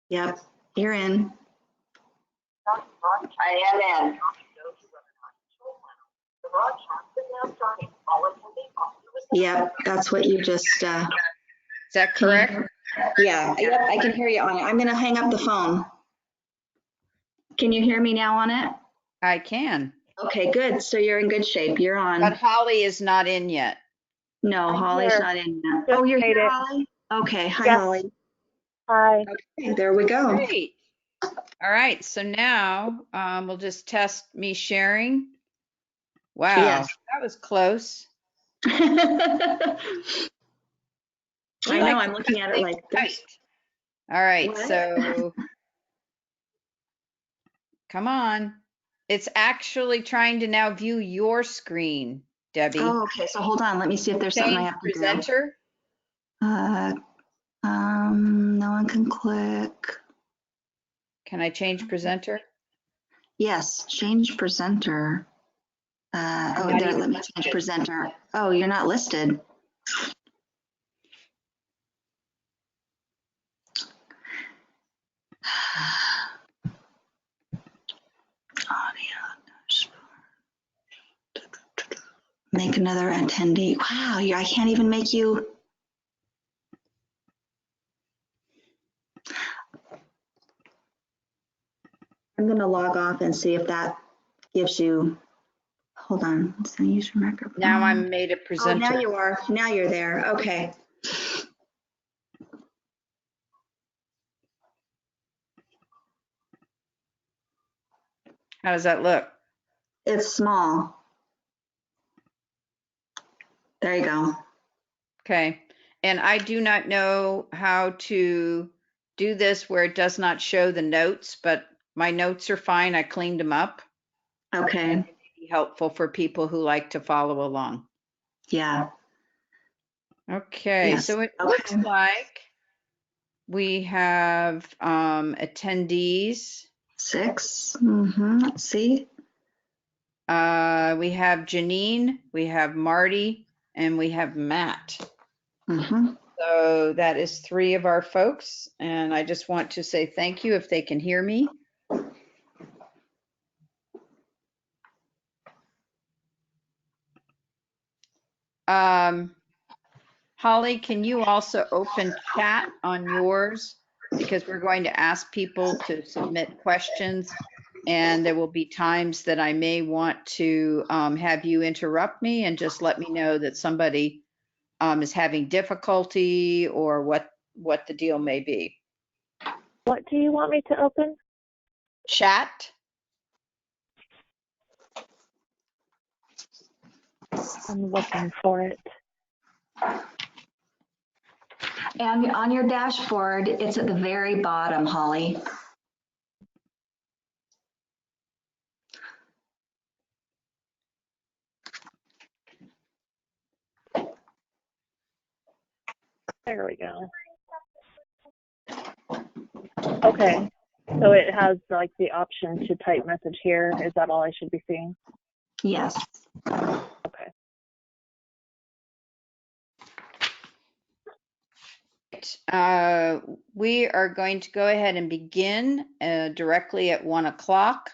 Yep, you're in. I am in. Yep, that's what you just, Is that correct? yeah, yep, I can hear you on it. I'm gonna hang up the phone. Can you hear me now on it? I can. Okay, good. So you're in good shape. You're But on. Holly is not in yet. No, I'm Holly's here. not in yet. Just Oh, you're made here, it. Holly? Okay, hi, Yes. Holly. Hi. Okay, there we go. Great. All right. So now we'll just test me sharing. Wow. Yes. That was close. I We know, like I'm looking at it like this. tight. All right. What? So come on. It's actually trying to now view your screen, Debbie. Oh, okay, so hold on. Let me see if there's something I Change have to do. presenter. No one can click. Can I change presenter? Yes, change presenter. Oh, not there, even let me change presenter. Oh, you're not listed. Make another attendee. Wow, I can't even make you. I'm going to log off and see if that gives you. Hold on. So use your microphone. Now I'm made a Oh, presenter. now you are. Now you're there. Okay. How does that look? It's small. There you go. Okay. And I do not know how to do this where it does not show the notes, but my notes are fine. I cleaned them up. Okay. It may be helpful for people who like to follow along. Yeah. Okay. Yes. So it Okay. looks like we have attendees. 6. Let's see. We have Janine, we have Marty, and we have Matt. So that is 3 of our folks. And I just want to say thank you if they can hear me. Holly, can you also open chat on yours? Because we're going to ask people to submit questions. And there will be times that I may want to have you interrupt me and just let me know that somebody is having difficulty or what the deal may be. What do you want me to open? Chat. I'm looking for it. And on your dashboard, it's at the very bottom, Holly. There we go. Okay. So it has like the option to type message here. Is that all I should be seeing? Yes. Okay. We are going to go ahead and begin directly at 1 o'clock.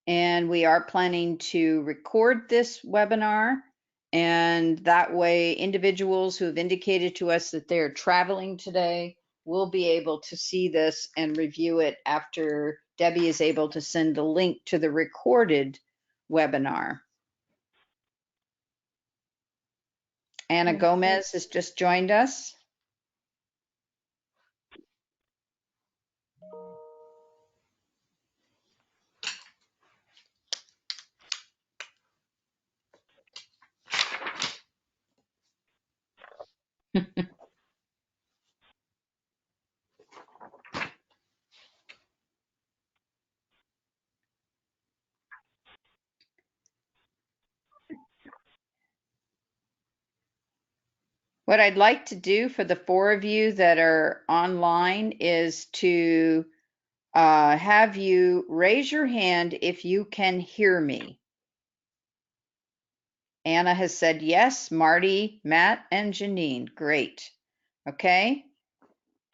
And we are planning to record this webinar. And that way, individuals who have indicated to us that they're traveling today will be able to see this and review it after Debbie is able to send a link to the recorded webinar. Anna Gomez has just joined us. What I'd like to do for the 4 of you that are online is to have you raise your hand if you can hear me. Anna has said yes, Marty, Matt, and Janine. Great. Okay.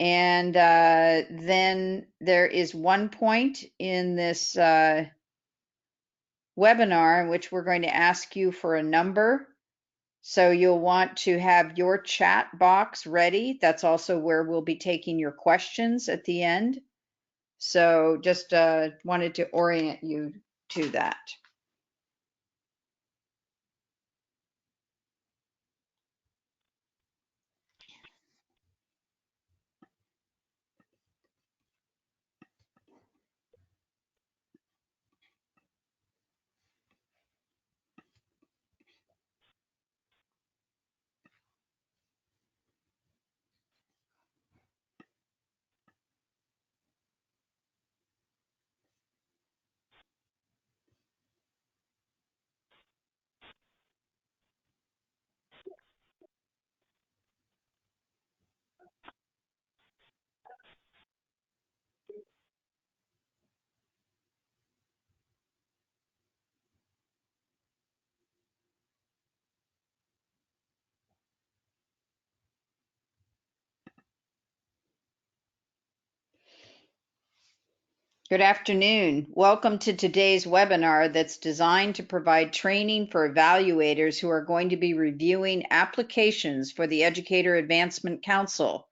And then there is one point in this webinar in which we're going to ask you for a number. So you'll want to have your chat box ready. That's also where we'll be taking your questions at the end. So just wanted to orient you to that. Good afternoon. Welcome to today's webinar that's designed to provide training for evaluators who are going to be reviewing applications for the Educator Advancement Council.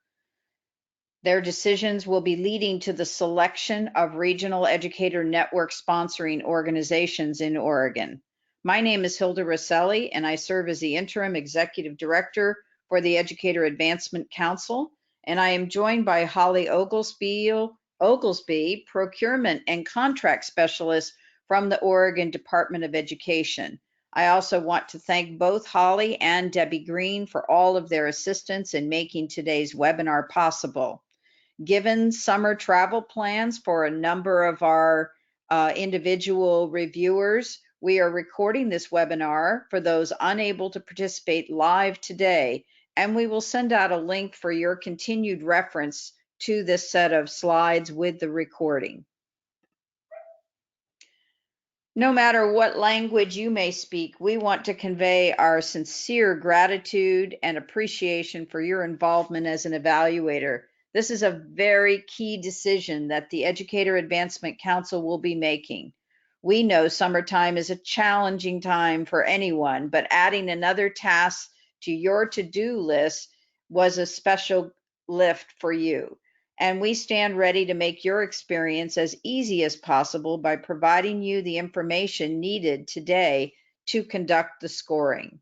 Their decisions will be leading to the selection of regional educator network sponsoring organizations in Oregon. My name is Hilda Rosselli, and I serve as the Interim Executive Director for the Educator Advancement Council, and I am joined by Holly Oglesby, Procurement and Contract Specialist from the Oregon Department of Education. I also want to thank both Holly and Debbie Green for all of their assistance in making today's webinar possible. Given summer travel plans for a number of our individual reviewers, we are recording this webinar for those unable to participate live today, and we will send out a link for your continued reference to this set of slides with the recording. No matter what language you may speak, we want to convey our sincere gratitude and appreciation for your involvement as an evaluator. This is a very key decision that the Educator Advancement Council will be making. We know summertime is a challenging time for anyone, but adding another task to your to-do list was a special lift for you. And we stand ready to make your experience as easy as possible by providing you the information needed today to conduct the scoring.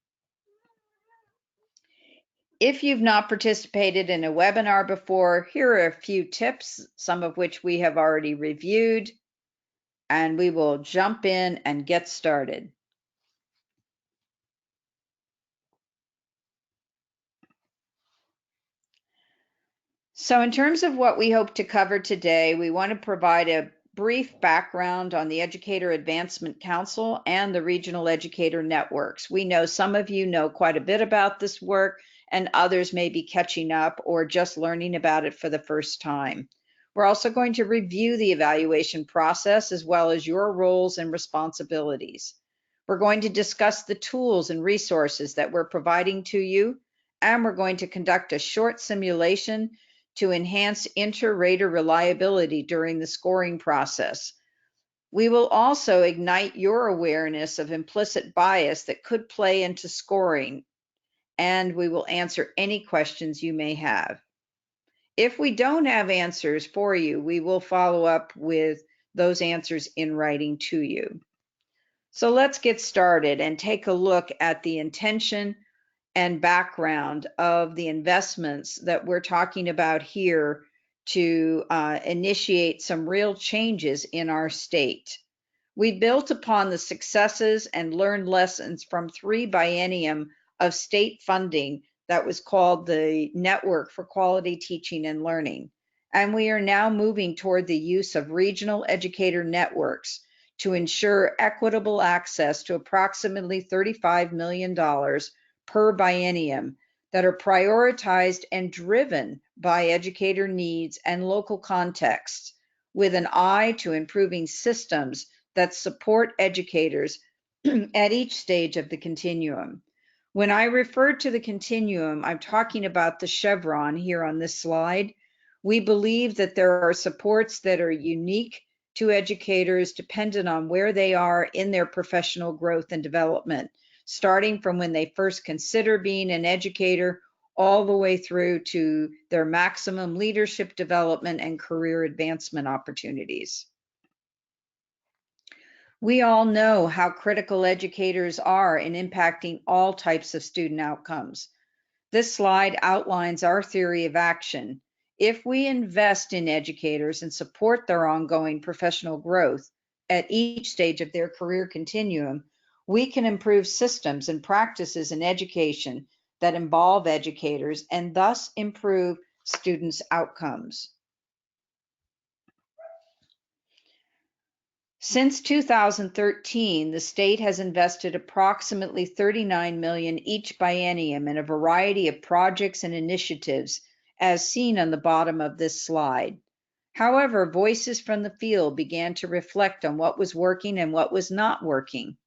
If you've not participated in a webinar before, here are a few tips, some of which we have already reviewed, and we will jump in and get started. So in terms of what we hope to cover today, we want to provide a brief background on the Educator Advancement Council and the regional educator networks. We know some of you know quite a bit about this work, and others may be catching up or just learning about it for the first time. We're also going to review the evaluation process as well as your roles and responsibilities. We're going to discuss the tools and resources that we're providing to you, and we're going to conduct a short simulation to enhance inter-rater reliability during the scoring process. We will also ignite your awareness of implicit bias that could play into scoring, and we will answer any questions you may have. If we don't have answers for you, we will follow up with those answers in writing to you. So let's get started and take a look at the intention and background of the investments that we're talking about here to initiate some real changes in our state. We built upon the successes and learned lessons from 3 biennium of state funding that was called the Network for Quality Teaching and Learning. And we are now moving toward the use of regional educator networks to ensure equitable access to approximately $35 million per biennium that are prioritized and driven by educator needs and local contexts, with an eye to improving systems that support educators at each stage of the continuum. When I refer to the continuum, I'm talking about the chevron here on this slide, We believe that there are supports that are unique to educators dependent on where they are in their professional growth and development, starting from when they first consider being an educator all the way through to their maximum leadership development and career advancement opportunities. We all know how critical educators are in impacting all types of student outcomes. This slide outlines our theory of action. If we invest in educators and support their ongoing professional growth at each stage of their career continuum, we can improve systems and practices in education that involve educators and thus improve students' outcomes. Since 2013, the state has invested approximately $39 million each biennium in a variety of projects and initiatives, as seen on the bottom of this slide. However, voices from the field began to reflect on what was working and what was not working.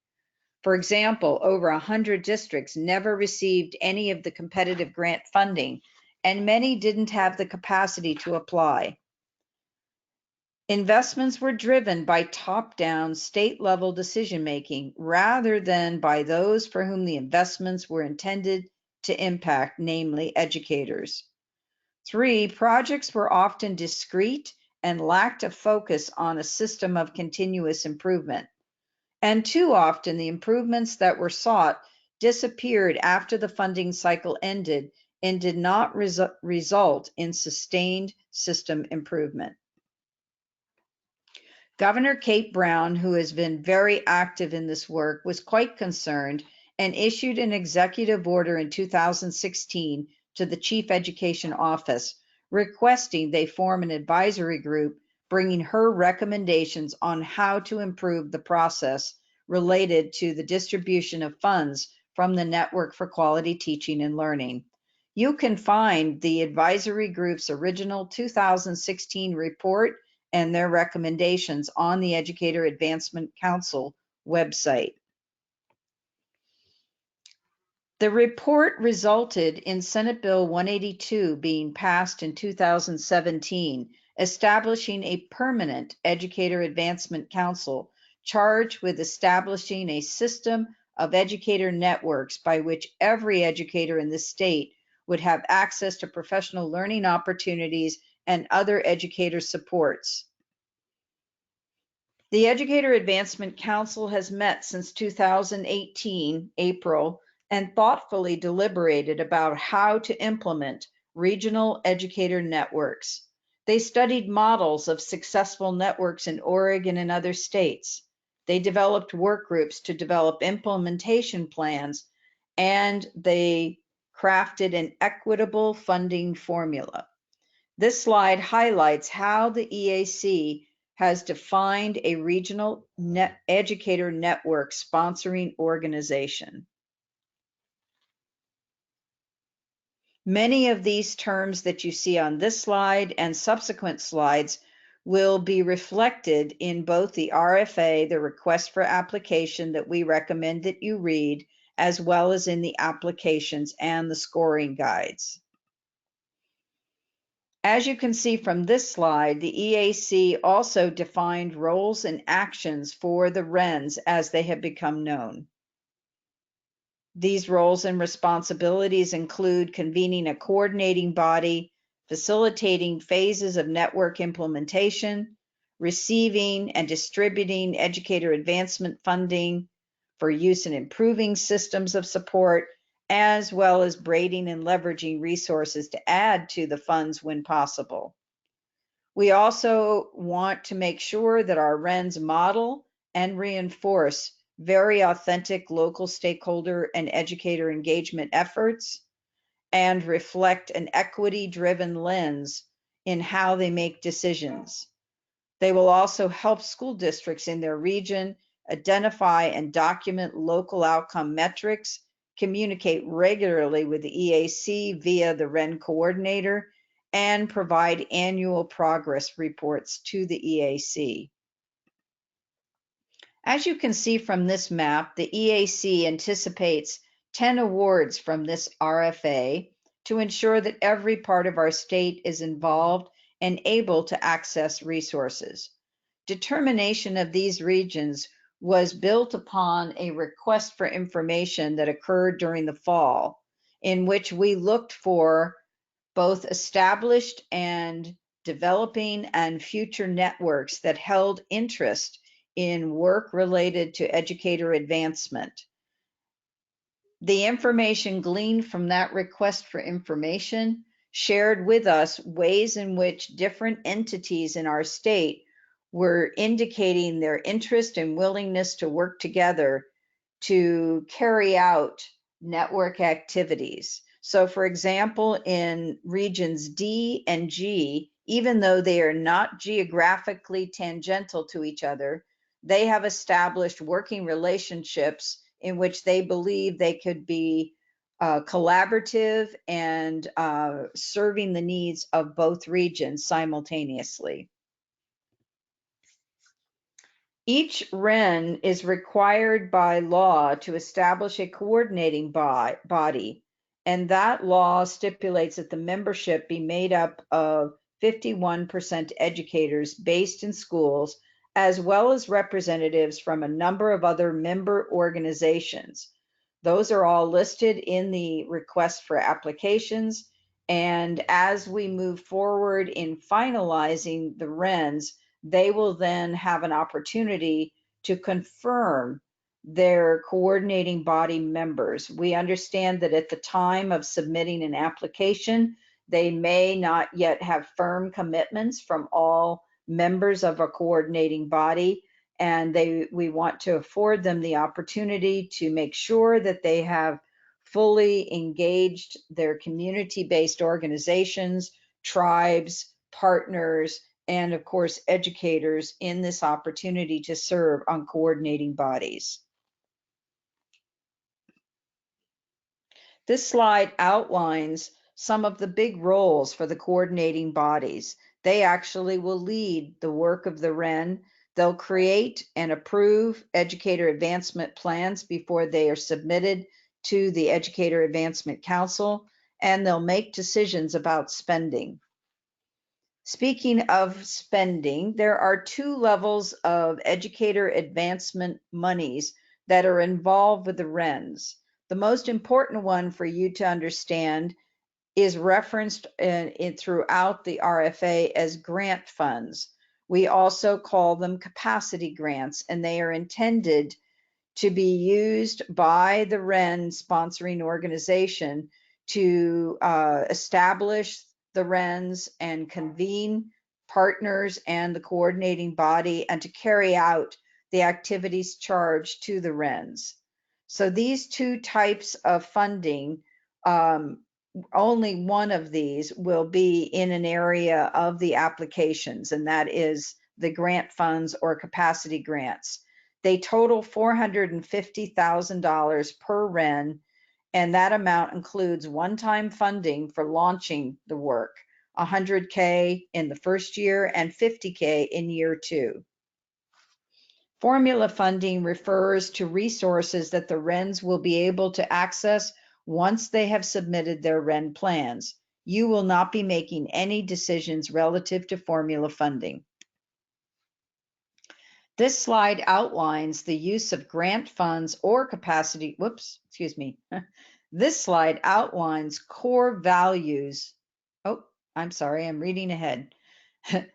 For example, over 100 districts never received any of the competitive grant funding, and many didn't have the capacity to apply. Investments were driven by top-down, state-level decision-making rather than by those for whom the investments were intended to impact, namely educators. 3, projects were often discrete and lacked a focus on a system of continuous improvement. And too often, the improvements that were sought disappeared after the funding cycle ended and did not result in sustained system improvement. Governor Kate Brown, who has been very active in this work, was quite concerned and issued an executive order in 2016 to the Chief Education Office, requesting they form an advisory group bringing her recommendations on how to improve the process related to the distribution of funds from the Network for Quality Teaching and Learning. You can find the advisory group's original 2016 report and their recommendations on the Educator Advancement Council website. The report resulted in Senate Bill 182 being passed in 2017, establishing a permanent Educator Advancement Council charged with establishing a system of educator networks by which every educator in the state would have access to professional learning opportunities and other educator supports. The Educator Advancement Council has met since 2018, April, and thoughtfully deliberated about how to implement regional educator networks. They studied models of successful networks in Oregon and other states. They developed work groups to develop implementation plans, and they crafted an equitable funding formula. This slide highlights how the EAC has defined a regional educator network sponsoring organization. Many of these terms that you see on this slide and subsequent slides will be reflected in both the RFA, the request for application that we recommend that you read, as well as in the applications and the scoring guides. As you can see from this slide, the EAC also defined roles and actions for the RENs as they have become known. These roles and responsibilities include convening a coordinating body, facilitating phases of network implementation, receiving and distributing educator advancement funding for use in improving systems of support, as well as braiding and leveraging resources to add to the funds when possible. We also want to make sure that our RENs model and reinforce very authentic local stakeholder and educator engagement efforts and reflect an equity-driven lens in how they make decisions. They will also help school districts in their region identify and document local outcome metrics, communicate regularly with the EAC via the REN coordinator, and provide annual progress reports to the EAC. As you can see from this map, the EAC anticipates 10 awards from this RFA to ensure that every part of our state is involved and able to access resources. Determination of these regions was built upon a request for information that occurred during the fall, in which we looked for both established and developing and future networks that held interest in work related to educator advancement. The information gleaned from that request for information shared with us ways in which different entities in our state were indicating their interest and willingness to work together to carry out network activities. So for example, in regions D and G, even though they are not geographically tangential to each other, they have established working relationships in which they believe they could be collaborative and serving the needs of both regions simultaneously. Each REN is required by law to establish a coordinating body, and that law stipulates that the membership be made up of 51% educators based in schools, as well as representatives from a number of other member organizations. Those are all listed in the request for applications, and as we move forward in finalizing the RENs, they will then have an opportunity to confirm their coordinating body members. We understand that at the time of submitting an application, they may not yet have firm commitments from all members of a coordinating body, and we want to afford them the opportunity to make sure that they have fully engaged their community-based organizations, tribes, partners, and of course, educators in this opportunity to serve on coordinating bodies. This slide outlines some of the big roles for the coordinating bodies. They actually will lead the work of the REN. They'll create and approve educator advancement plans before they are submitted to the Educator Advancement Council, and they'll make decisions about spending. Speaking of spending, there are two levels of educator advancement monies that are involved with the RENs. The most important one for you to understand is referenced throughout the RFA as grant funds. We also call them capacity grants, and they are intended to be used by the REN sponsoring organization to establish the RENs and convene partners and the coordinating body and to carry out the activities charged to the RENs. So these two types of funding, only one of these will be in an area of the applications, and that is the grant funds or capacity grants. They total $450,000 per REN, and that amount includes one-time funding for launching the work, $100K in the first year and $50K in year 2. Formula funding refers to resources that the RENs will be able to access once they have submitted their REN plans. You will not be making any decisions relative to formula funding. This slide outlines the use of grant funds or capacity, This slide outlines core values. Oh, I'm sorry, I'm reading ahead.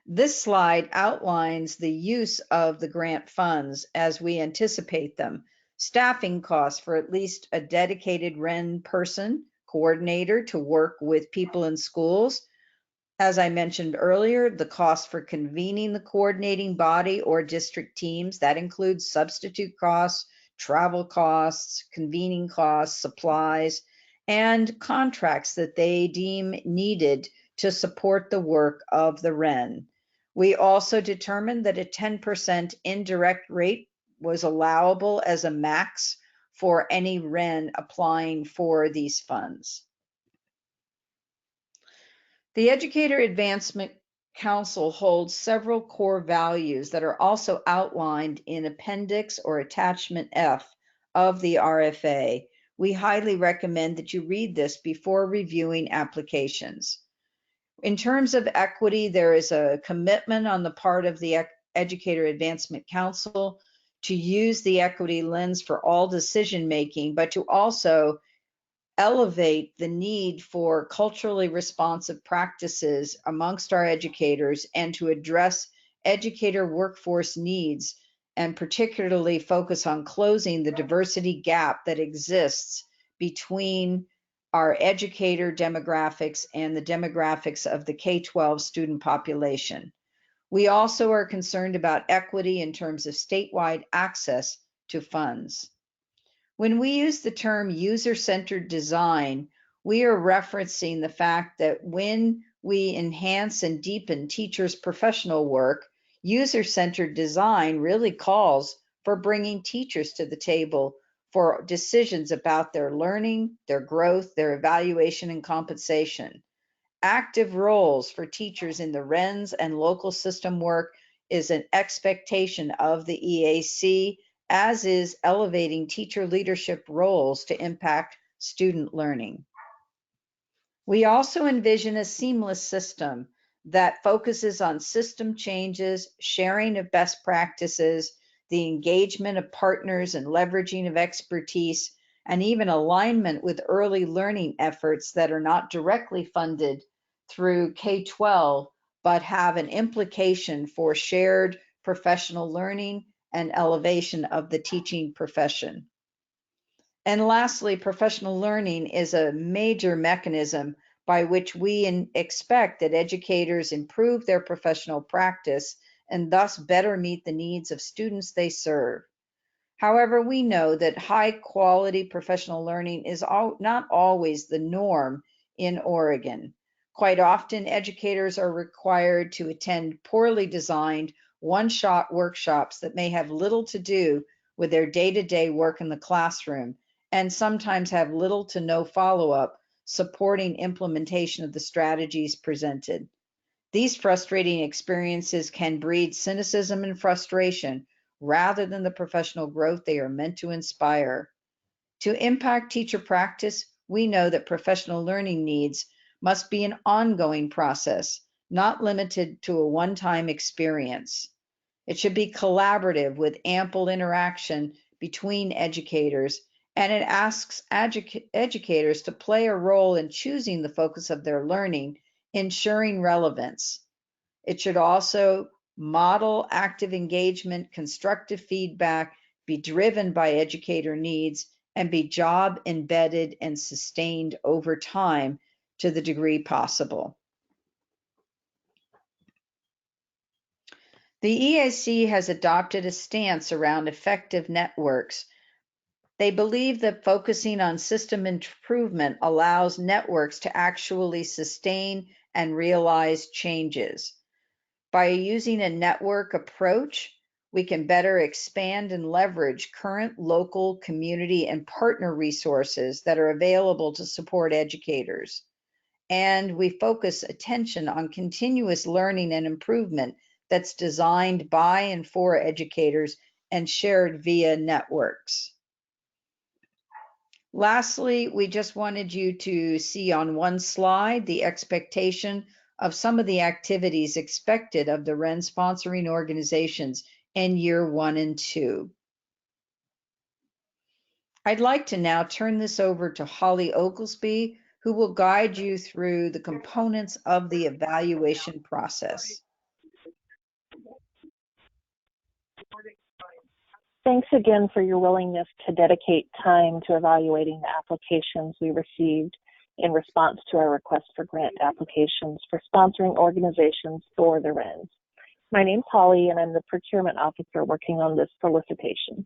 This slide outlines the use of the grant funds as we anticipate them. Staffing costs for at least a dedicated REN person, coordinator to work with people in schools. As I mentioned earlier, the cost for convening the coordinating body or district teams, that includes substitute costs, travel costs, convening costs, supplies, and contracts that they deem needed to support the work of the REN. We also determined that a 10% indirect rate was allowable as a max for any REN applying for these funds. The Educator Advancement Council holds several core values that are also outlined in Appendix or Attachment F of the RFA. We highly recommend that you read this before reviewing applications. In terms of equity, there is a commitment on the part of the Educator Advancement Council to use the equity lens for all decision making, but to also elevate the need for culturally responsive practices amongst our educators and to address educator workforce needs, and particularly focus on closing the diversity gap that exists between our educator demographics and the demographics of the K-12 student population. We also are concerned about equity in terms of statewide access to funds. When we use the term user-centered design, we are referencing the fact that when we enhance and deepen teachers' professional work, user-centered design really calls for bringing teachers to the table for decisions about their learning, their growth, their evaluation, and compensation. Active roles for teachers in the RENs and local system work is an expectation of the EAC, as is elevating teacher leadership roles to impact student learning. We also envision a seamless system that focuses on system changes, sharing of best practices, the engagement of partners and leveraging of expertise, and even alignment with early learning efforts that are not directly funded through K-12, but have an implication for shared professional learning and elevation of the teaching profession. And lastly, professional learning is a major mechanism by which we expect that educators improve their professional practice and thus better meet the needs of students they serve. However, we know that high quality professional learning is not always the norm in Oregon. Quite often, educators are required to attend poorly designed one-shot workshops that may have little to do with their day-to-day work in the classroom, and sometimes have little to no follow-up supporting implementation of the strategies presented. These frustrating experiences can breed cynicism and frustration rather than the professional growth they are meant to inspire. To impact teacher practice, we know that professional learning needs must be an ongoing process, not limited to a one-time experience. It should be collaborative with ample interaction between educators, and it asks educators to play a role in choosing the focus of their learning, ensuring relevance. It should also model active engagement, constructive feedback, be driven by educator needs, and be job embedded and sustained over time to the degree possible. The EAC has adopted a stance around effective networks. They believe that focusing on system improvement allows networks to actually sustain and realize changes. By using a network approach, we can better expand and leverage current local, community, and partner resources that are available to support educators. And we focus attention on continuous learning and improvement that's designed by and for educators and shared via networks. Lastly, we just wanted you to see on one slide the expectation of some of the activities expected of the REN sponsoring organizations in year 1 and 2. I'd like to now turn this over to Holly Oglesby, who will guide you through the components of the evaluation process. Thanks again for your willingness to dedicate time to evaluating the applications we received in response to our request for grant applications for sponsoring organizations for the RENs. My name's Holly, and I'm the procurement officer working on this solicitation.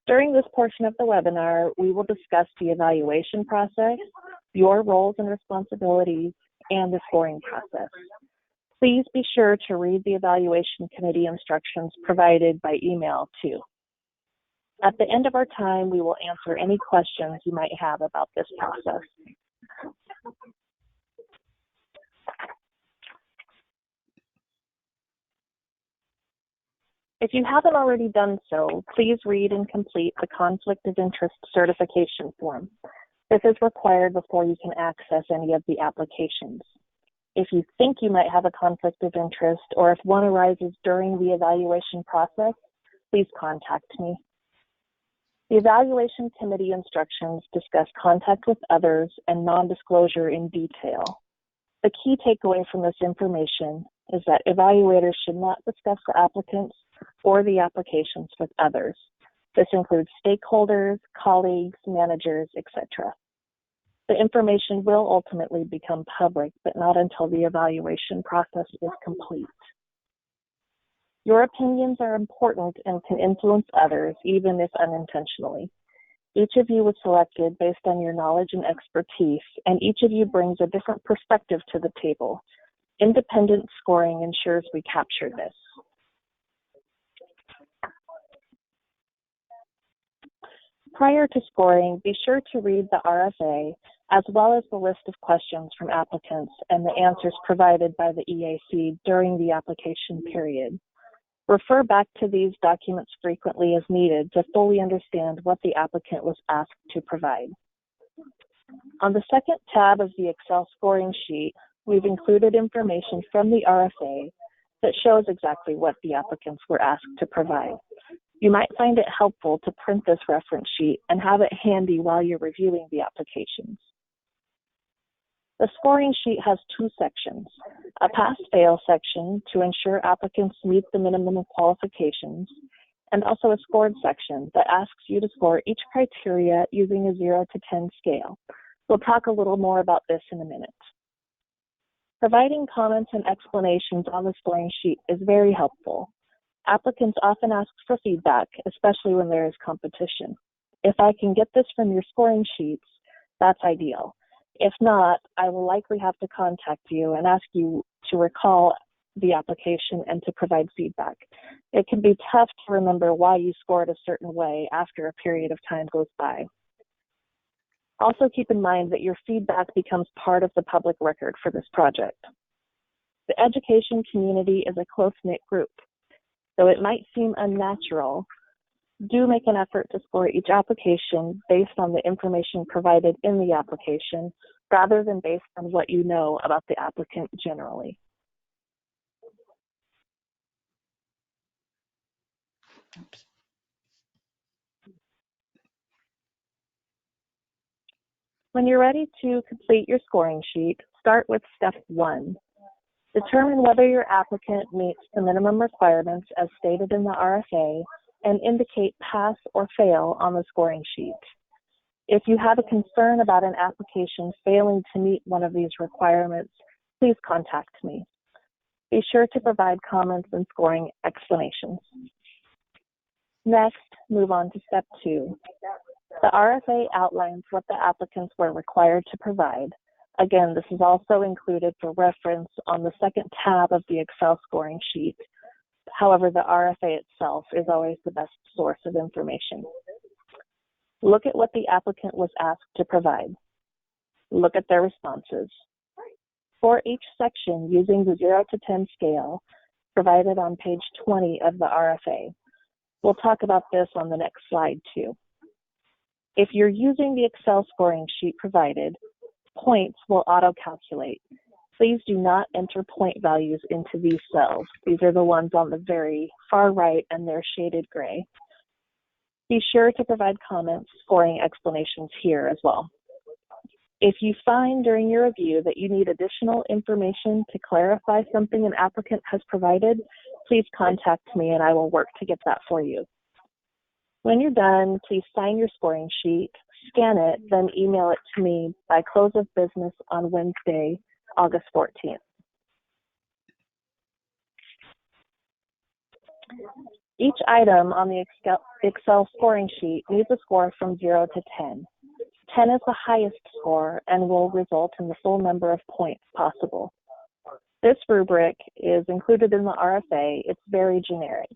During this portion of the webinar, we will discuss the evaluation process, your roles and responsibilities, and the scoring process. Please be sure to read the evaluation committee instructions provided by email too. At the end of our time, we will answer any questions you might have about this process. If you haven't already done so, please read and complete the Conflict of Interest Certification form. This is required before you can access any of the applications. If you think you might have a conflict of interest or if one arises during the evaluation process, please contact me. The evaluation committee instructions discuss contact with others and non-disclosure in detail. The key takeaway from this information is that evaluators should not discuss the applicants or the applications with others. This includes stakeholders, colleagues, managers, etc. The information will ultimately become public, but not until the evaluation process is complete. Your opinions are important and can influence others, even if unintentionally. Each of you was selected based on your knowledge and expertise, and each of you brings a different perspective to the table. Independent scoring ensures we capture this. Prior to scoring, be sure to read the RFA as well as the list of questions from applicants and the answers provided by the EAC during the application period. Refer back to these documents frequently as needed to fully understand what the applicant was asked to provide. On the second tab of the Excel scoring sheet, we've included information from the RFA that shows exactly what the applicants were asked to provide. You might find it helpful to print this reference sheet and have it handy while you're reviewing the applications. The scoring sheet has two sections, a pass-fail section to ensure applicants meet the minimum qualifications, and also a scored section that asks you to score each criteria using a 0 to 10 scale. We'll talk a little more about this in a minute. Providing comments and explanations on the scoring sheet is very helpful. Applicants often ask for feedback, especially when there is competition. If I can get this from your scoring sheets, that's ideal. If not, I will likely have to contact you and ask you to recall the application and to provide feedback. It can be tough to remember why you scored a certain way after a period of time goes by. Also keep in mind that your feedback becomes part of the public record for this project. The education community is a close-knit group. Though it might seem unnatural, do make an effort to score each application based on the information provided in the application rather than based on what you know about the applicant generally. Oops. When you're ready to complete your scoring sheet, start with step 1. Determine whether your applicant meets the minimum requirements as stated in the RFA and indicate pass or fail on the scoring sheet. If you have a concern about an application failing to meet one of these requirements, please contact me. Be sure to provide comments and scoring explanations. Next, move on to step 2. The RFA outlines what the applicants were required to provide. Again, this is also included for reference on the second tab of the Excel scoring sheet. However, the RFA itself is always the best source of information. Look at what the applicant was asked to provide. Look at their responses. For each section, using the 0 to 10 scale provided on page 20 of the RFA. We'll talk about this on the next slide too. If you're using the Excel scoring sheet provided, points will auto-calculate. Please do not enter point values into these cells. These are the ones on the very far right and they're shaded gray. Be sure to provide comments, scoring explanations here as well. If you find during your review that you need additional information to clarify something an applicant has provided, please contact me and I will work to get that for you. When you're done, please sign your scoring sheet, scan it, then email it to me by close of business on Wednesday, August 14th. Each item on the Excel scoring sheet needs a score from 0 to 10. 10 is the highest score and will result in the full number of points possible. This rubric is included in the RFA. It's very generic.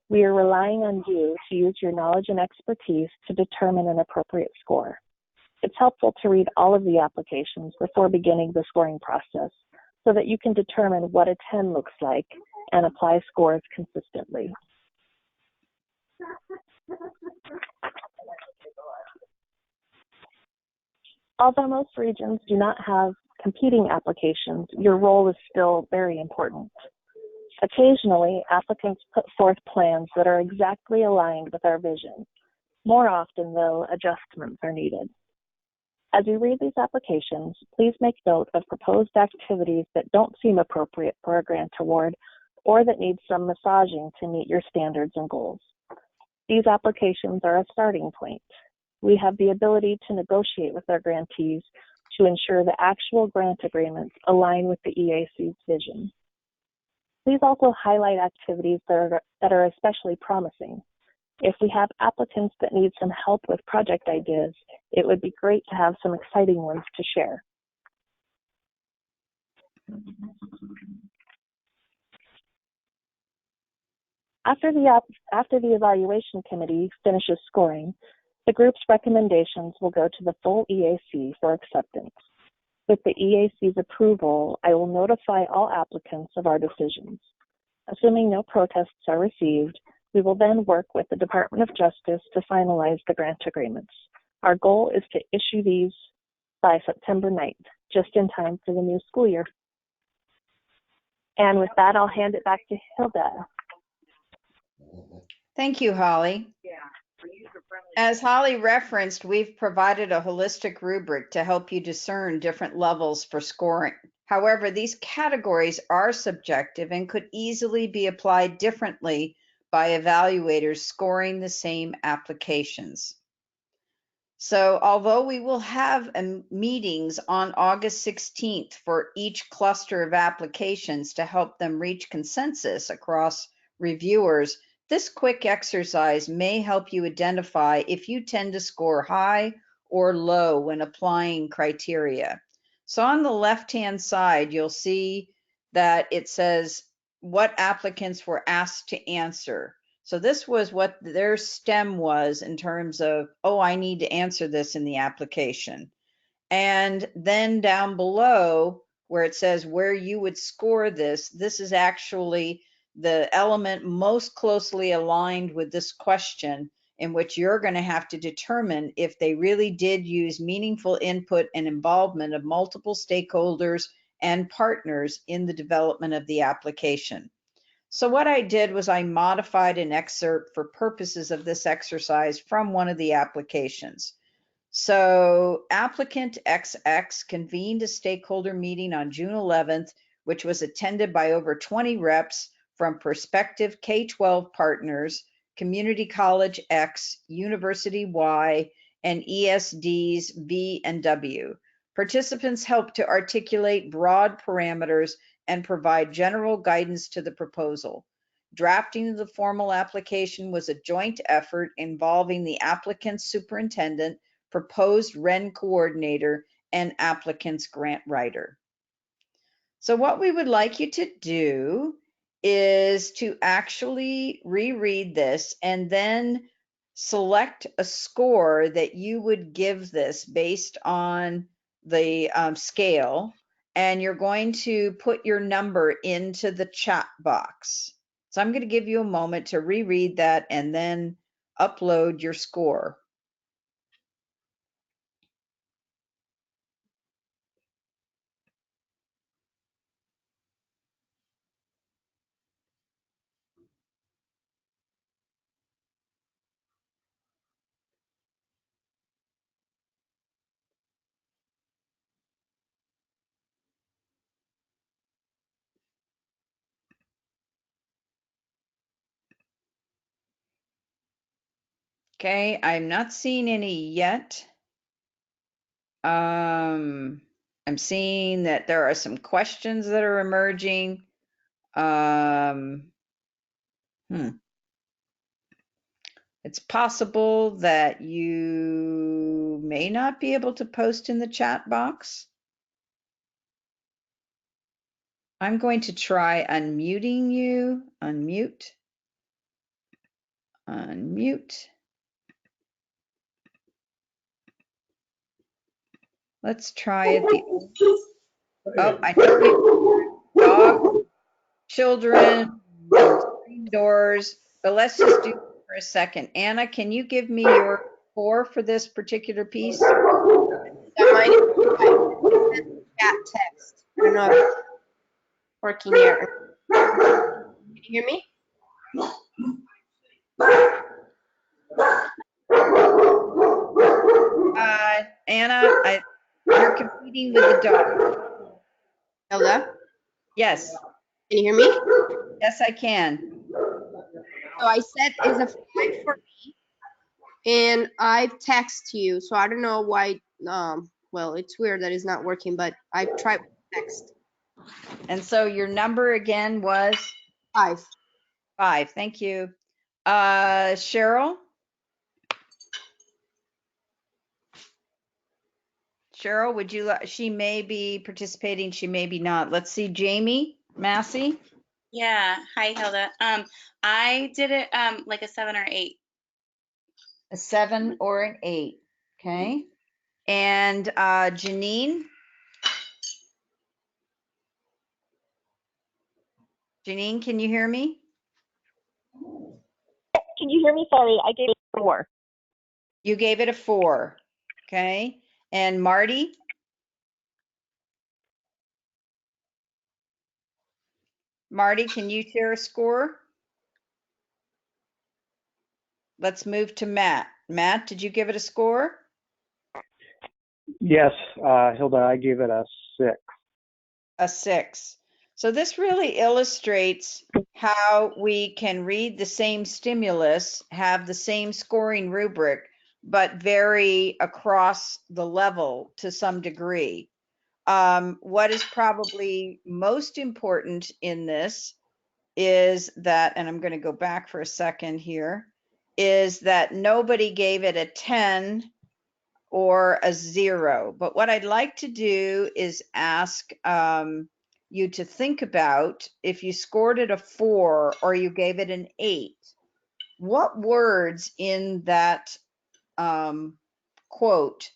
We are relying on you to use your knowledge and expertise to determine an appropriate score. It's helpful to read all of the applications before beginning the scoring process so that you can determine what a 10 looks like and apply scores consistently. Although most regions do not have competing applications, your role is still very important. Occasionally, applicants put forth plans that are exactly aligned with our vision. More often, though, adjustments are needed. As you read these applications, please make note of proposed activities that don't seem appropriate for a grant award or that need some massaging to meet your standards and goals. These applications are a starting point. We have the ability to negotiate with our grantees to ensure the actual grant agreements align with the EAC's vision. Please also highlight activities that are especially promising. If we have applicants that need some help with project ideas, it would be great to have some exciting ones to share. After the evaluation committee finishes scoring, the group's recommendations will go to the full EAC for acceptance. With the EAC's approval, I will notify all applicants of our decisions. Assuming no protests are received, we will then work with the Department of Justice to finalize the grant agreements. Our goal is to issue these by September 9th, just in time for the new school year. And with that, I'll hand it back to Hilda. Thank you, Holly. As Holly referenced, we've provided a holistic rubric to help you discern different levels for scoring. However, these categories are subjective and could easily be applied differently by evaluators scoring the same applications. So although we will have meetings on August 16th for each cluster of applications to help them reach consensus across reviewers, this quick exercise may help you identify if you tend to score high or low when applying criteria. So on the left-hand side, you'll see that it says what applicants were asked to answer. So this was what their STEM was in terms of, oh, I need to answer this in the application. And then down below where it says where you would score this, this is actually the element most closely aligned with this question, in which you're going to have to determine if they really did use meaningful input and involvement of multiple stakeholders and partners in the development of the application. So what I did was I modified an excerpt for purposes of this exercise from one of the applications. So applicant XX convened a stakeholder meeting on June 11th, which was attended by over 20 reps from prospective K-12 partners, Community College X, University Y, and ESDs V and W. Participants helped to articulate broad parameters and provide general guidance to the proposal. Drafting of the formal application was a joint effort involving the applicant's superintendent, proposed REN coordinator, and applicant's grant writer. So what we would like you to do is to actually reread this and then select a score that you would give this based on the scale, and you're going to put your number into the chat box. So I'm going to give you a moment to reread that and then upload your score. Okay, I'm not seeing any yet. I'm seeing that there are some questions that are emerging. It's possible that you may not be able to post in the chat box. I'm going to try unmuting you. Unmute. Let's try it. Oh, I know dog, children, screen doors, but let's just do it for a second. Anna, can you give me your score for this particular piece? That might chat text. I don't know if it's working here. Can you hear me? Anna, you're competing with the dog. Hello? Yes, Can you hear me? yes, I can. So I said is a 5 for me, and I've texted you. So I don't know why. Well, it's weird that it's not working, but I've tried text. And so your number again was 5. 5. Thank you. Cheryl? Cheryl, would you, she may be participating, she may be not. Let's see, Jamie Massey? Yeah. Hi, Hilda. I did it like a 7 or 8. A 7 or an 8, okay? And Janine? Janine, can you hear me? Can you hear me? Sorry, I gave it 4. You gave it a 4, okay? And Marty? Marty, can you share a score? Let's move to Matt. Matt, did you give it a score? Yes, Hilda, I gave it a 6. A 6. So this really illustrates how we can read the same stimulus, have the same scoring rubric, but vary across the level to some degree. What is probably most important in this is that, and I'm going to go back for a second here, is that nobody gave it a 10 or a 0. But what I'd like to do is ask you to think about, if you scored it a 4 or you gave it an 8, what words in that quote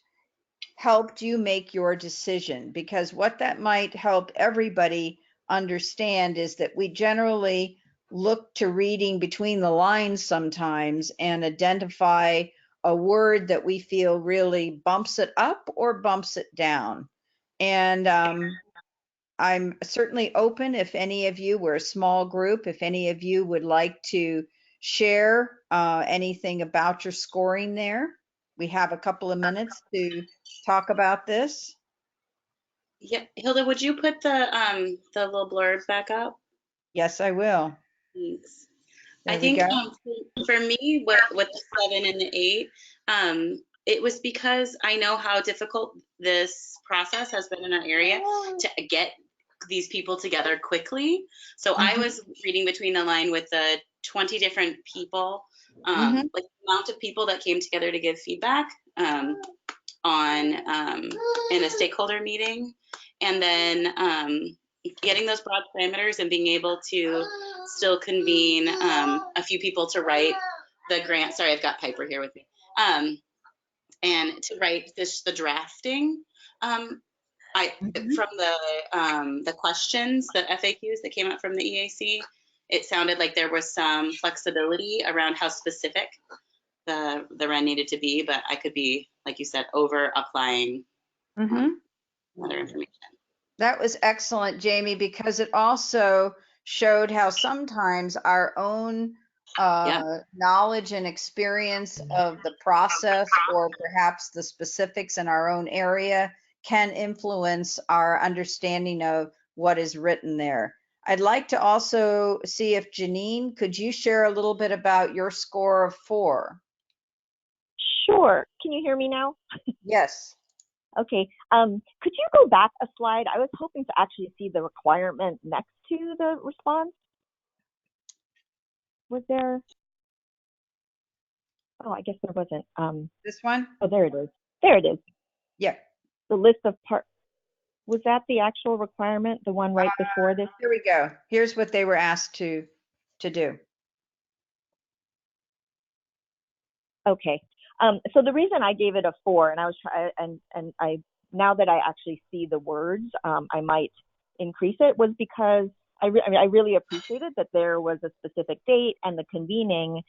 helped you make your decision? Because what that might help everybody understand is that we generally look to reading between the lines sometimes and identify a word that we feel really bumps it up or bumps it down. And I'm certainly open if any of you, we're a small group, if any of you would like to share anything about your scoring there. We have a couple of minutes to talk about this. Yeah, Hilda, would you put the little blurb back up? Yes, I will. Thanks. There I we think go. for me, with the 7 and the 8, it was because I know how difficult this process has been in our area to get these people together quickly. So I was reading between the line with the 20 different people, like the amount of people that came together to give feedback on in a stakeholder meeting, and then getting those broad parameters and being able to still convene a few people to write the grant. Sorry, I've got Piper here with me. And to write the drafting. From the questions, the FAQs that came out from the EAC, it sounded like there was some flexibility around how specific the REN needed to be, but I could be, like you said, over applying other information. That was excellent, Jamie, because it also showed how sometimes our own knowledge and experience of the process, or perhaps the specifics in our own area, can influence our understanding of what is written there. I'd like to also see if Janine, could you share a little bit about your score of 4? Sure. Can you hear me now? Yes. Okay. Could you go back a slide? I was hoping to actually see the requirement next to the response. Was there? Oh, I guess there wasn't. This one? Oh, there it is. There it is. Yeah. The list of part. Was that the actual requirement, the one right before this? Here we go. Here's what they were asked to do. Okay. So the reason I gave it a 4, and I was now that I actually see the words, I might increase it, was because I really appreciated that there was a specific date and the convening.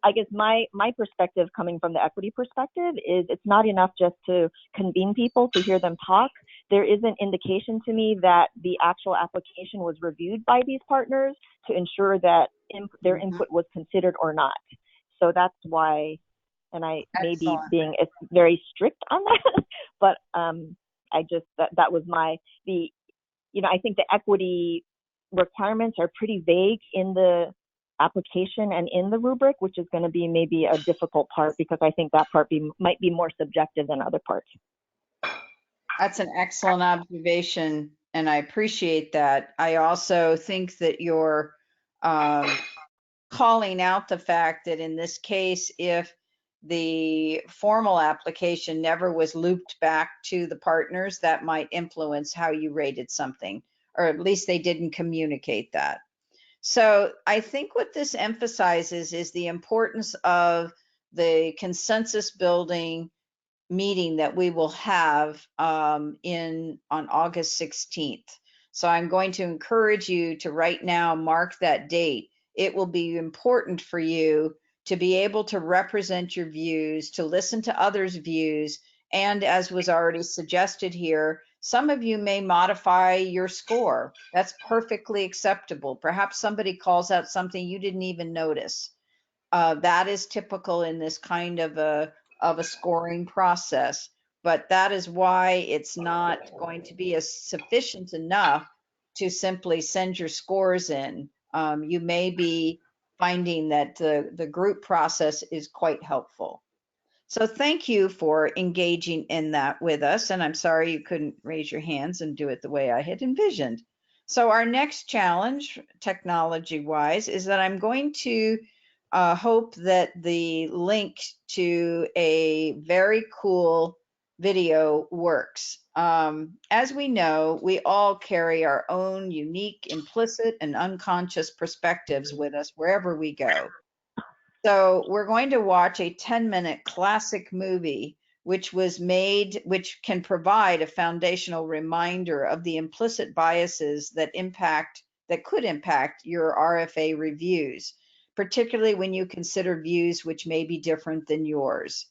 I guess my perspective, coming from the equity perspective, is it's not enough just to convene people to hear them talk. There is an indication to me that the actual application was reviewed by these partners to ensure that their input was considered or not. So that's why, and I may be being very strict on that, but I just, that was I think the equity requirements are pretty vague in the application and in the rubric, which is going to be maybe a difficult part, because I think that part might be more subjective than other parts. That's an excellent observation, and I appreciate that. I also think that you're calling out the fact that in this case, if the formal application never was looped back to the partners, that might influence how you rated something, or at least they didn't communicate that. So I think what this emphasizes is the importance of the consensus building meeting that we will have on August 16th. So I'm going to encourage you to right now mark that date. It will be important for you to be able to represent your views, to listen to others' views, and as was already suggested here, some of you may modify your score. That's perfectly acceptable. Perhaps somebody calls out something you didn't even notice. That is typical in this kind of a scoring process, but that is why it's not going to be sufficient enough to simply send your scores in. You may be finding that the group process is quite helpful. So thank you for engaging in that with us, and I'm sorry you couldn't raise your hands and do it the way I had envisioned. So our next challenge, technology-wise, is that I'm going to hope that the link to a very cool video works. As we know, we all carry our own unique, implicit, and unconscious perspectives with us wherever we go. So we're going to watch a 10-minute classic movie, which can provide a foundational reminder of the implicit biases that could impact your RFA reviews, particularly when you consider views which may be different than yours.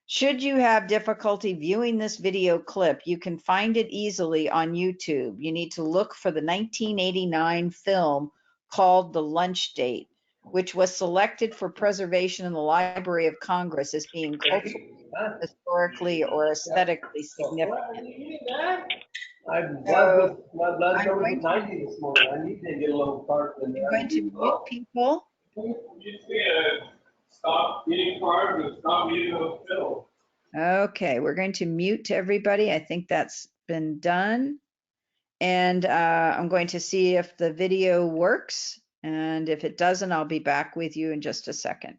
Should you have difficulty viewing this video clip, you can find it easily on YouTube. You need to look for the 1989 film called The Lunch Date, which was selected for preservation in the Library of Congress as being culturally, historically, or aesthetically significant. I'm going to mute people. Stop eating carbs and stop eating those pills. Okay, we're going to mute everybody. I think that's been done. And I'm going to see if the video works. And if it doesn't, I'll be back with you in just a second.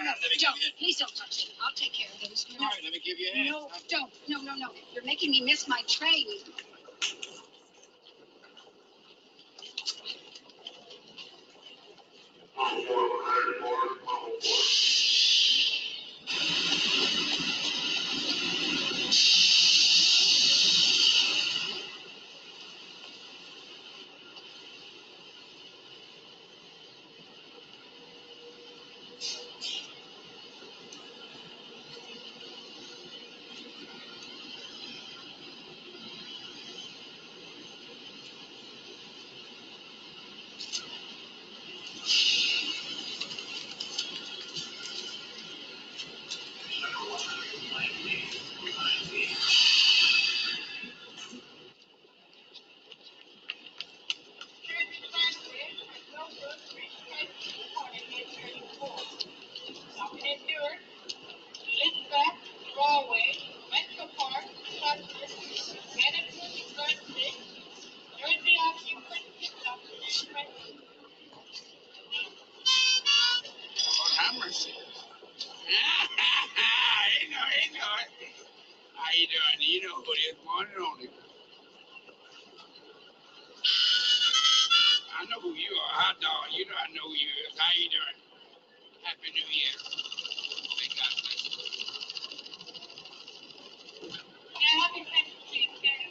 No, don't. Please don't touch it. I'll take care of those. No. All right, let me give you a hand. No, don't. No. You're making me miss my train. know it. How you doing? You know who it is, one and only. I know who you are. Hot dog. You know I know who you is. How you doing? Happy New Year. Thank God bless you. Happy Christmas to you, man.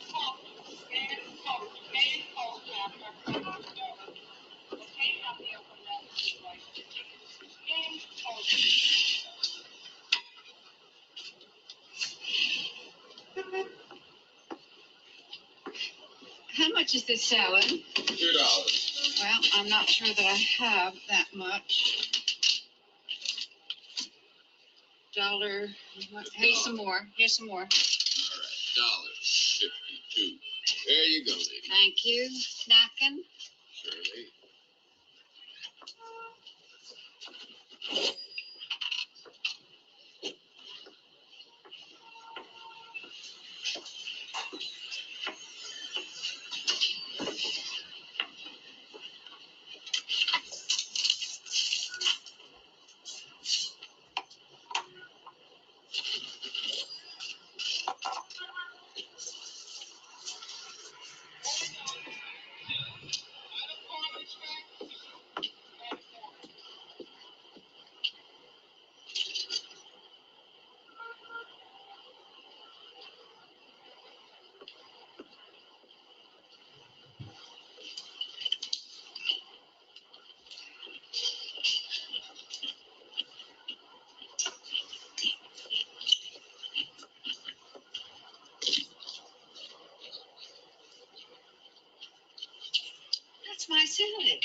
How much is this salad? $2. Well, I'm not sure that I have that much. Dollar. Here's some more. Here's some more. All right, $1.52. There you go, lady. Thank you. Napkin. Surely. That's my salad.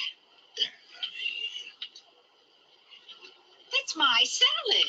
That's my salad.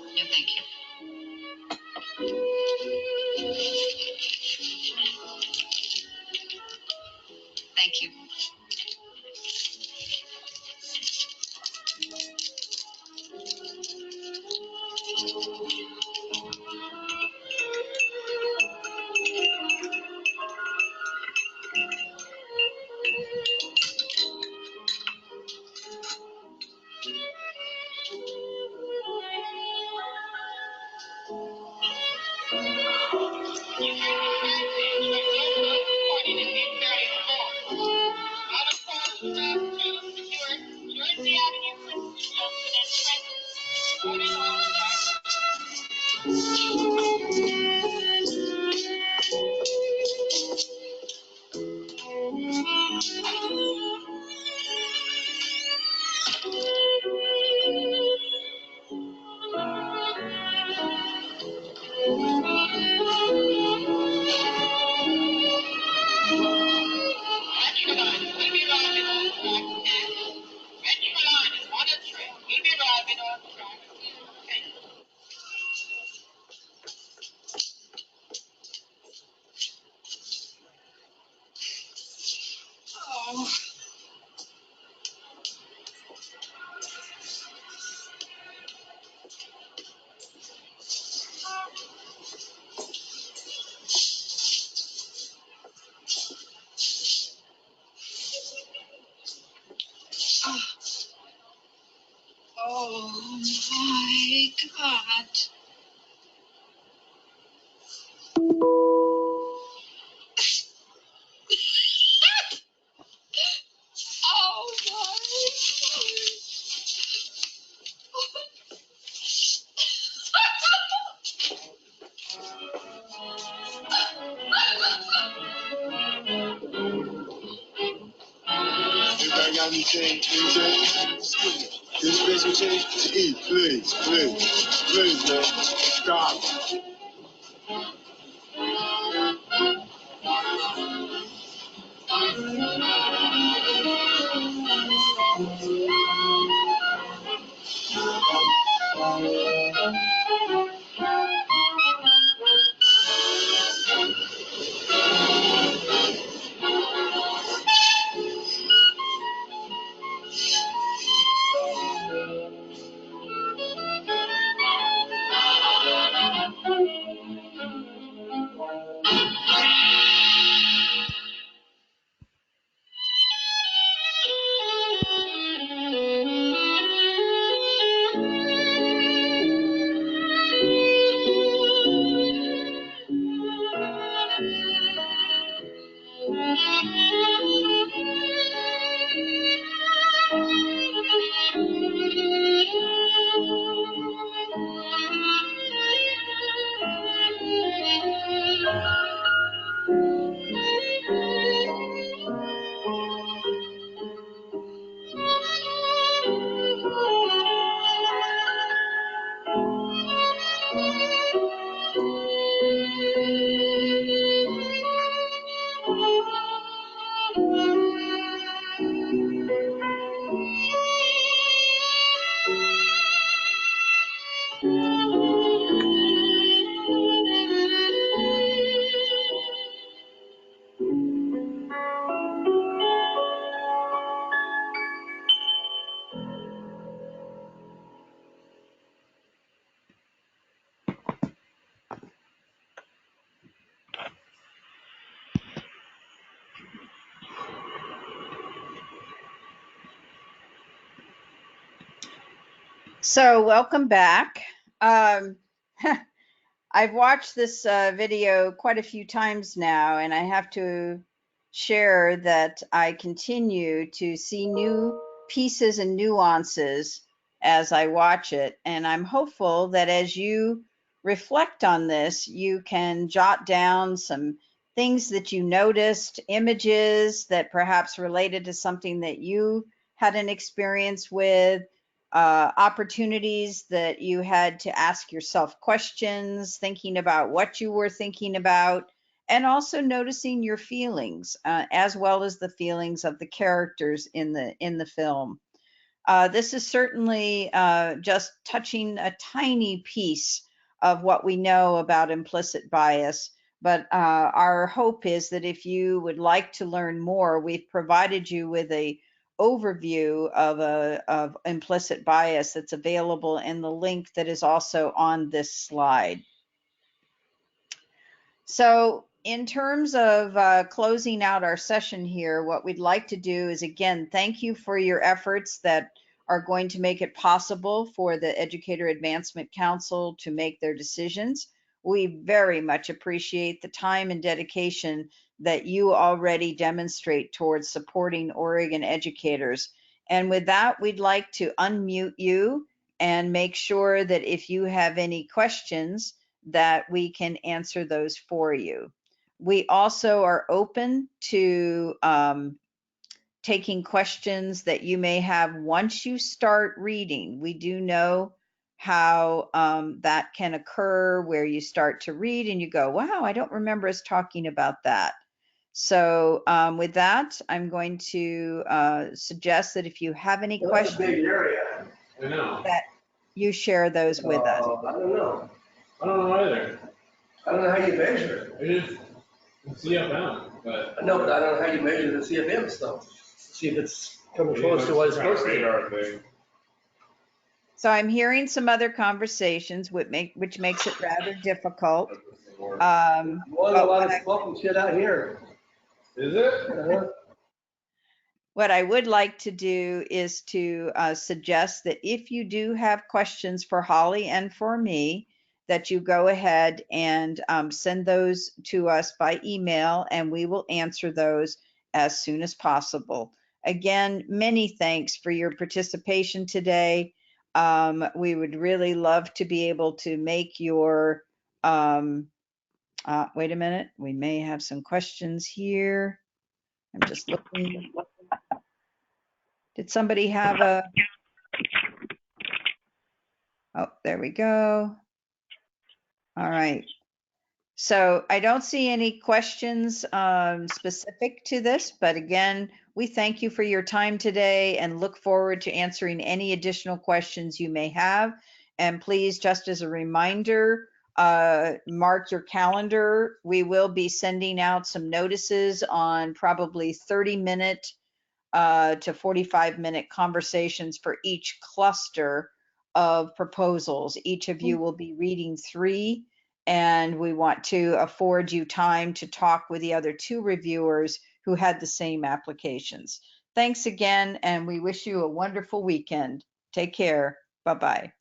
No, thank you. Thank you. Oh. Oh my God. Oh Anybody got anything? This special change to eat, please, man. Stop. So welcome back. I've watched this video quite a few times now, and I have to share that I continue to see new pieces and nuances as I watch it. And I'm hopeful that as you reflect on this, you can jot down some things that you noticed, images that perhaps related to something that you had an experience with, opportunities that you had to ask yourself questions, thinking about what you were thinking about, and also noticing your feelings, as well as the feelings of the characters in the film. This is certainly just touching a tiny piece of what we know about implicit bias. But our hope is that if you would like to learn more, we've provided you with a overview of implicit bias that's available in the link that is also on this slide. So in terms of closing out our session here, what we'd like to do is, again, thank you for your efforts that are going to make it possible for the Educator Advancement Council to make their decisions. We very much appreciate the time and dedication that you already demonstrate towards supporting Oregon educators. And with that, we'd like to unmute you and make sure that if you have any questions, that we can answer those for you. We also are open to taking questions that you may have once you start reading. We do know how that can occur, where you start to read and you go, wow, I don't remember us talking about that. So with that, I'm going to suggest that if you have any questions, That's a big area. I know. you share those with us? I don't know. I don't know either. I don't know how you measure it. It is CFM, but. No, but I don't know how you measure the CFM stuff. See if it's coming close to what it's supposed to be. Radar thing. So I'm hearing some other conversations which makes it rather difficult. Well, a lot of smoke and shit out here. Is it? Uh-huh. What I would like to do is to suggest that if you do have questions for Holly and for me, that you go ahead and send those to us by email, and we will answer those as soon as possible. Again, many thanks for your participation today. We would really love to be able to make your, wait a minute, we may have some questions here. I'm just looking. Did somebody have a, oh, there we go. All right. So I don't see any questions specific to this, but again, we thank you for your time today and look forward to answering any additional questions you may have. And please, just as a reminder, mark your calendar. We will be sending out some notices on probably 30-minute to 45-minute conversations for each cluster of proposals. Each of you will be reading 3, and we want to afford you time to talk with the other 2 reviewers who had the same applications. Thanks again, and we wish you a wonderful weekend. Take care. Bye-bye.